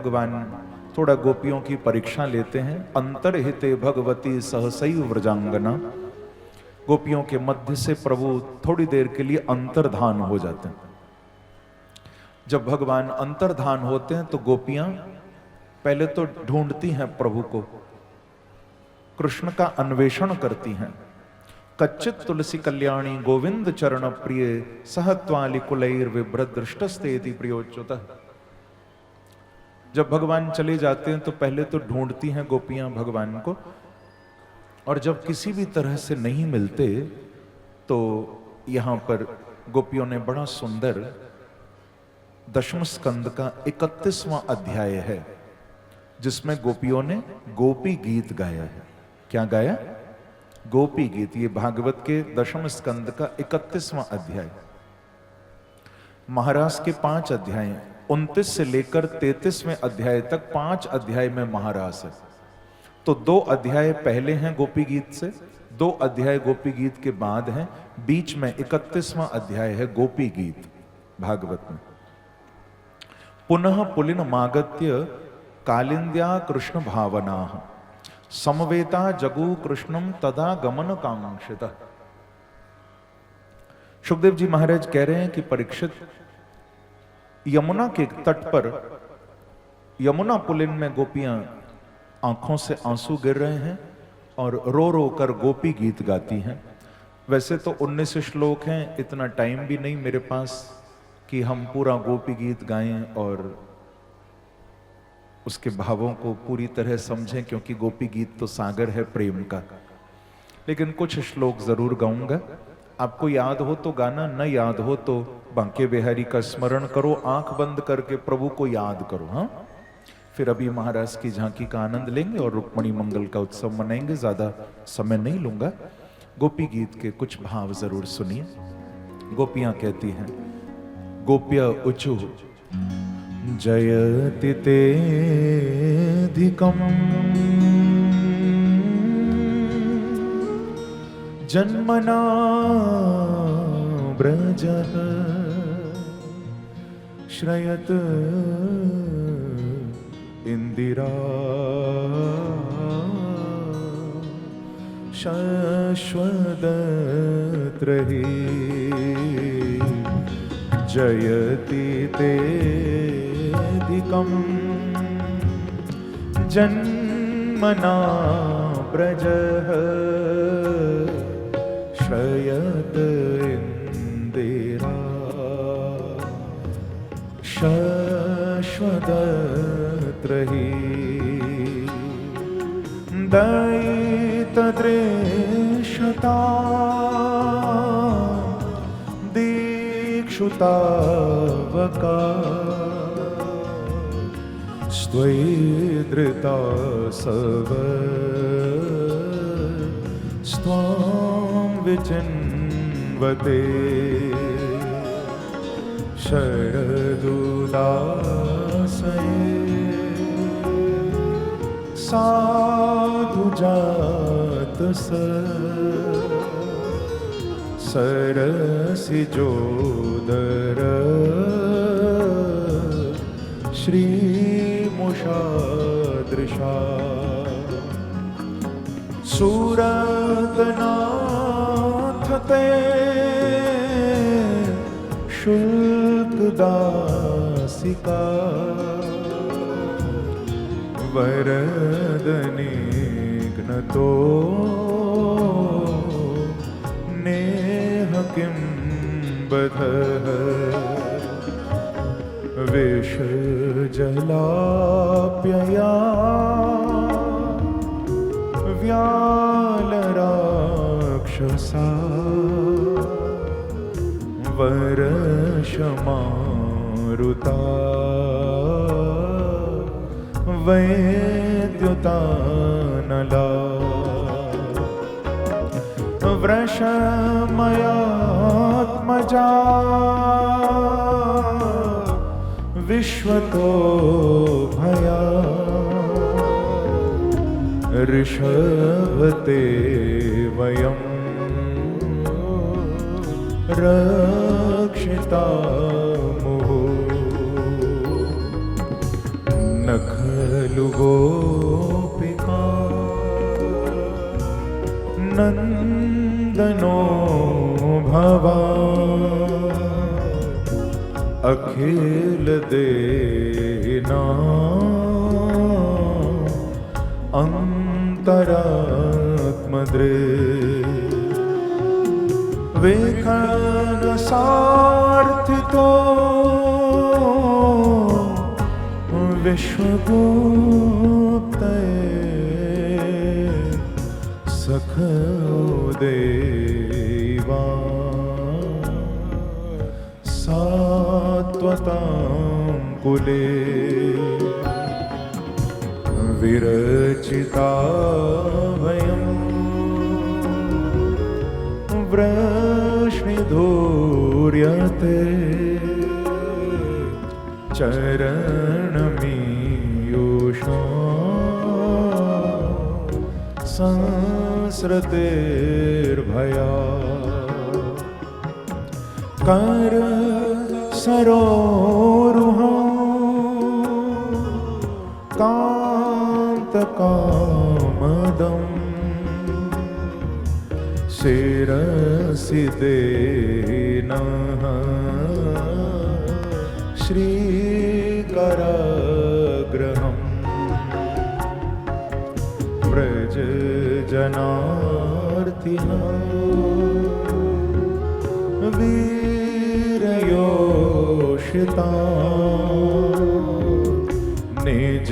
भगवान थोड़ा गोपियों की परीक्षा लेते हैं। अंतर्हिते भगवती सहसैव व्रजांगना, गोपियों के मध्य से प्रभु थोड़ी देर के लिए अंतर्धान हो जाते हैं। जब भगवान अंतर्धान होते हैं तो गोपियां पहले तो ढूंढती हैं प्रभु को, कृष्ण का अन्वेषण करती हैं। कच्चित तुलसी कल्याणी गोविंद चरण प्रिय सहत्वालि कुलैर विभ्रत दृष्टस्तेति प्रियोच्युतः। जब भगवान चले जाते हैं तो पहले तो ढूंढती हैं गोपियां भगवान को, और जब किसी भी तरह से नहीं मिलते तो यहां पर गोपियों ने बड़ा सुंदर दशम स्कंद का 31वां अध्याय है, जिसमें गोपियों ने गोपी गीत गाया है। क्या गाया? गोपी गीत। ये भागवत के दशम स्कंद का 31वां अध्याय। महारास के 5 अध्याय, 29 से लेकर 33वें अध्याय तक 5 अध्याय में महारास है। तो 2 अध्याय पहले हैं गोपी गीत से, 2 अध्याय गोपी गीत के बाद हैं, बीच में 31वां अध्याय है गोपी गीत भागवत में। पुनः पुलिन मागत्य कालिंद्या कृष्ण भावना समवेता जगु कृष्णम तदा गमन कांक्षित। सुखदेव जी महाराज कह रहे हैं कि परीक्षित, यमुना के तट पर यमुना पुलिन में गोपियां आंखों से आंसू गिर रहे हैं और रो रो कर गोपी गीत गाती हैं। वैसे तो 19 श्लोक हैं, इतना टाइम भी नहीं मेरे पास कि हम पूरा गोपी गीत गाएं और उसके भावों को पूरी तरह समझें, क्योंकि गोपी गीत तो सागर है प्रेम का। लेकिन कुछ श्लोक जरूर गाऊंगा। आपको याद हो तो गाना, न याद हो तो बांके बिहारी का स्मरण करो, आंख बंद करके प्रभु को याद करो। हाँ, फिर अभी महाराज की झांकी का आनंद लेंगे और रुक्मणी मंगल का उत्सव मनाएंगे। ज्यादा समय नहीं लूंगा। गोपी गीत के कुछ भाव जरूर सुनिए। गोपियां कहती हैं, गोप्य उचु जयति तेऽधिकम् जन्मना व्रजः श्रयत इंदिरा शश्वदत्रहि जयति तेऽधिकम् जन्मना व्रजः श्रयत इंदिरा शश्वदत्रहि दयितदृशता दीक्षुतावका स्त्वयिधृता सव स्वां विचिन्वते शरदुदासये साधुजात सरसिजोदर श्रीमुषादृशा सूरतनाथ ते शुल्कदासिका वरदनिघ्नतो नेह किं बधः विषजलाप्यया व्यालराक्षसा वरशमारुता वैद्युतानला वृषमयात्मजा विश्वतो भया ऋषभते वयं रक्षिता मुहुः न नंदनो भवा अखिल देना अंतरात्मद्रे वेखन सार्थितो विश्वगुप्ते सखो देवा सात्वतां कुले विरचिता वयं वृष्णिधूर्यते चरणमीयुषा संसृतिर्भया कर सरोरुहं कान्तकामदं शिरसि देनः श्रीकराग्रहम् व्रज जनार्तिना वीरयोषिता निज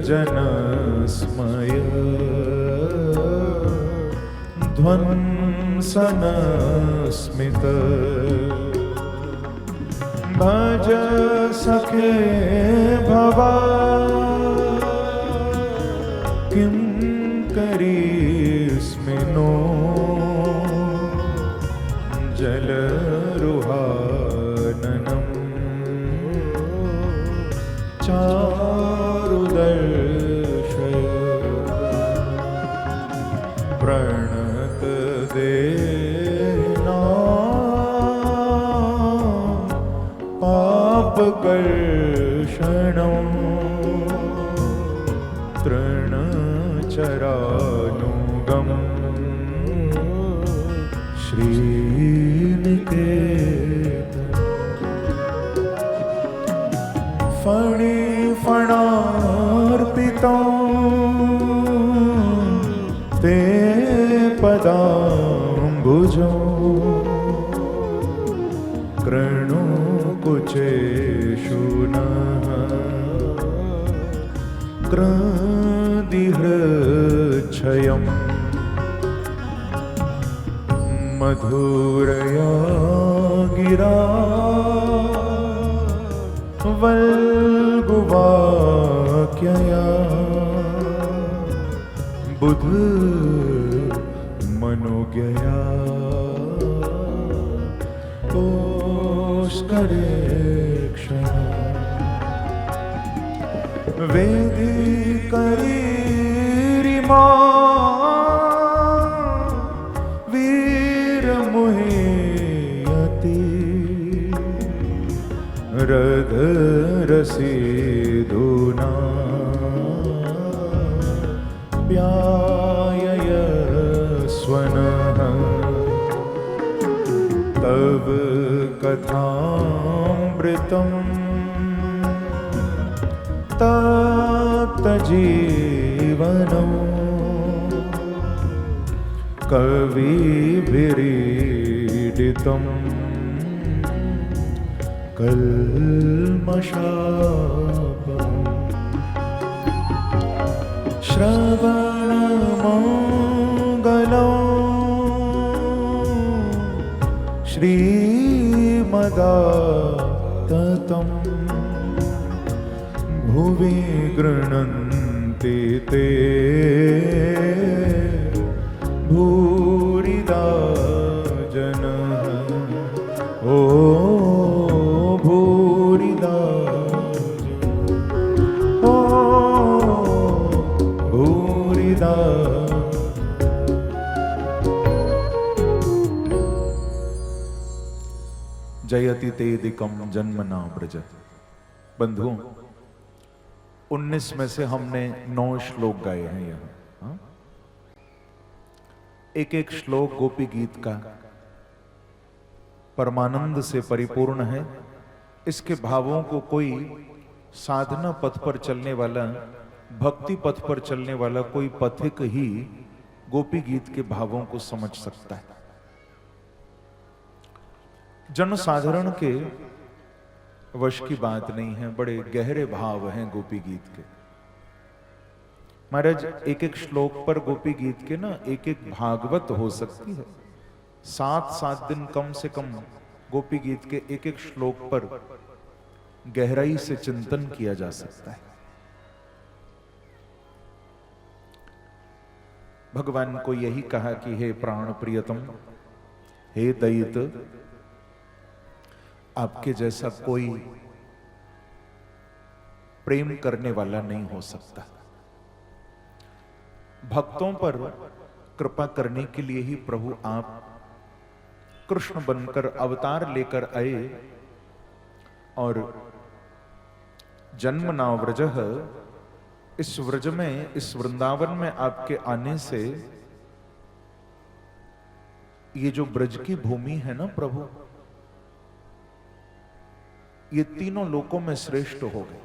जनस्मय ध्वंसनस्मित भज सखे भवा किं करीस्मिनो जलरुहाननं चारुदर्शय प्रणत देना पापकर्षणं तृणचरानुगं श्रीनिकेतन फणिफणार्पितं ते पदाम्बुजो कृणुकुचेषु नः क्रदिहृच्छयम् मधुरया गिरा वल्गुवाक्यया बुध मनोज्ञया पुष्करे क्षण वेदिकरीरिमा वीरमुह्यति रधरसीधुना प्याययस्वनः तव कथामृतं तप्तजीवनं कविभिरीडितं कल्मषापम् श्रवणमङ्गलं श्रीमदाततं भुवि गृह्णन्ति ते भूरिदा जनः ओ भूरिदा ओ भूरिदा। जयति तेदिकम जन्मना व्रजत। बंधुओं, 19 में से हमने 9 श्लोक गाए हैं यहाँ। एक एक श्लोक गोपी गीत का परमानंद से परिपूर्ण है। इसके भावों को कोई साधना पथ पर चलने वाला, भक्ति पथ पर चलने वाला कोई पथिक ही गोपी गीत के भावों को समझ सकता है। जन साधारण के वश की बात नहीं है, बड़े गहरे भाव हैं गोपी गीत के। महाराज एक एक श्लोक पर गोपी गीत के ना एक एक भागवत हो सकती है। 7-7 दिन कम से कम गोपी गीत के एक एक श्लोक पर गहराई से चिंतन किया जा सकता है। भगवान को यही कहा कि हे प्राण प्रियतम, हे दयित, आपके जैसा कोई प्रेम करने वाला नहीं हो सकता। भक्तों पर कृपा करने के लिए ही प्रभु आप कृष्ण बनकर अवतार लेकर आए और जन्म ना व्रजः, इस व्रज में, इस वृंदावन में आपके आने से ये जो ब्रज की भूमि है ना प्रभु, ये तीनों लोकों में श्रेष्ठ हो गए।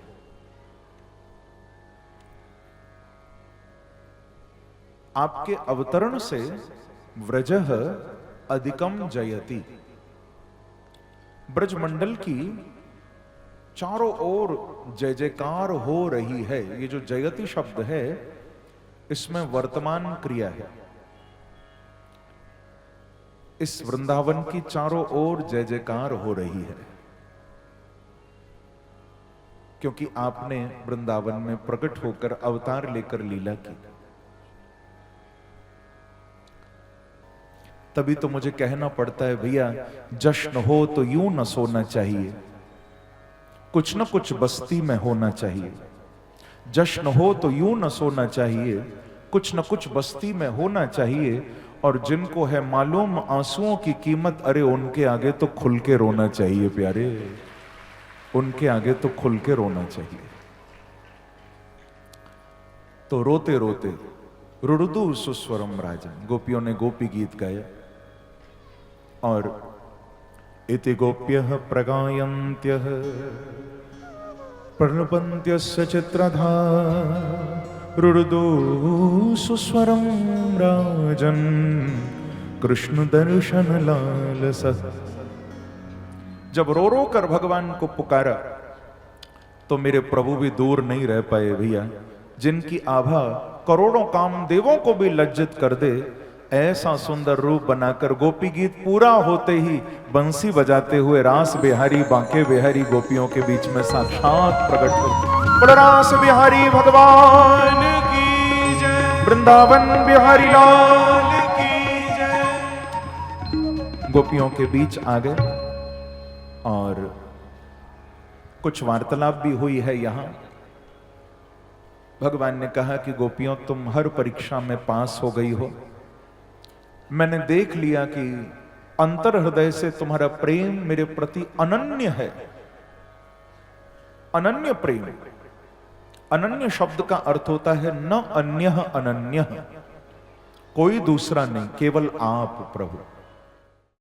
आपके अवतरण से व्रजः अधिकम जयति, ब्रजमंडल की चारों ओर जय जयकार हो रही है। ये जो जयति शब्द है इसमें वर्तमान क्रिया है। इस वृंदावन की चारों ओर जय जयकार हो रही है, क्योंकि आपने वृंदावन में प्रकट होकर अवतार लेकर लीला की। तभी तो मुझे कहना पड़ता है, भैया जश्न हो तो यूं न सोना चाहिए, कुछ न कुछ बस्ती में होना चाहिए। जश्न हो तो यूं न सोना चाहिए, कुछ न कुछ बस्ती में होना चाहिए। और जिनको है मालूम आंसुओं की कीमत, अरे उनके आगे तो खुल के रोना चाहिए प्यारे, उनके आगे तो खुल के रोना चाहिए। तो रोते रोते रुरुदु सुस्वरम राजन, गोपियों ने गोपी गीत गाया। और इति गोप्यः प्रगायन्त्यः प्रणपन्त्यस्य चित्रधा रुरुदु सुस्वरम राजन कृष्ण दर्शन लालसः। जब रो रो कर भगवान को पुकारा तो मेरे प्रभु भी दूर नहीं रह पाए भैया। जिनकी आभा करोड़ों कामदेवों को भी लज्जित कर दे, ऐसा सुंदर रूप बनाकर गोपी गीत पूरा होते ही बंसी बजाते हुए रास बिहारी बांके बिहारी गोपियों के बीच में साक्षात प्रकट हो। रास बिहारी भगवान की जय, वृंदावन बिहारी लाल की जय। गोपियों के बीच आ गए और कुछ वार्तालाप भी हुई है यहां। भगवान ने कहा कि गोपियों, तुम हर परीक्षा में पास हो गई हो। मैंने देख लिया कि अंतर हृदय से तुम्हारा प्रेम मेरे प्रति अनन्य है, अनन्य प्रेम। अनन्य शब्द का अर्थ होता है न अन्यः अनन्यः, कोई दूसरा नहीं, केवल आप प्रभु।